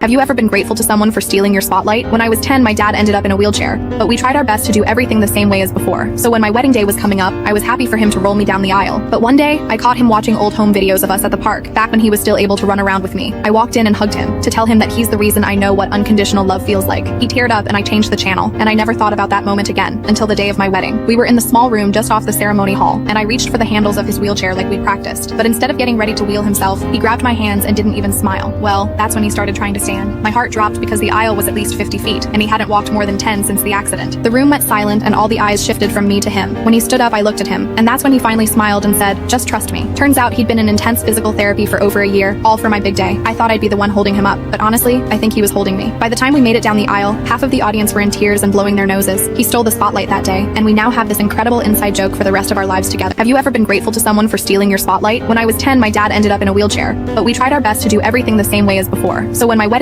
Have you ever been grateful to someone for stealing your spotlight? When I was 10, my dad ended up in a wheelchair, but we tried our best to do everything the same way as before. So when my wedding day was coming up, I was happy for him to roll me down the aisle. But one day, I caught him watching old home videos of us at the park, back when he was still able to run around with me. I walked in and hugged him, to tell him that he's the reason I know what unconditional love feels like. He teared up and I changed the channel, and I never thought about that moment again, until the day of my wedding. We were in the small room just off the ceremony hall, and I reached for the handles of his wheelchair like we'd practiced. But instead of getting ready to wheel himself, he grabbed my hands and didn't even smile. Well, that's when he started trying to stand. My heart dropped because the aisle was at least 50 feet, and he hadn't walked more than 10 since the accident. The room went silent, and all the eyes shifted from me to him. When he stood up, I looked at him, and that's when he finally smiled and said, "Just trust me." Turns out he'd been in intense physical therapy for over a year, all for my big day. I thought I'd be the one holding him up, but honestly, I think he was holding me. By the time we made it down the aisle, half of the audience were in tears and blowing their noses. He stole the spotlight that day, and we now have this incredible inside joke for the rest of our lives together. Have you ever been grateful to someone for stealing your spotlight? When I was 10, my dad ended up in a wheelchair, but we tried our best to do everything the same way as before. So when my wedding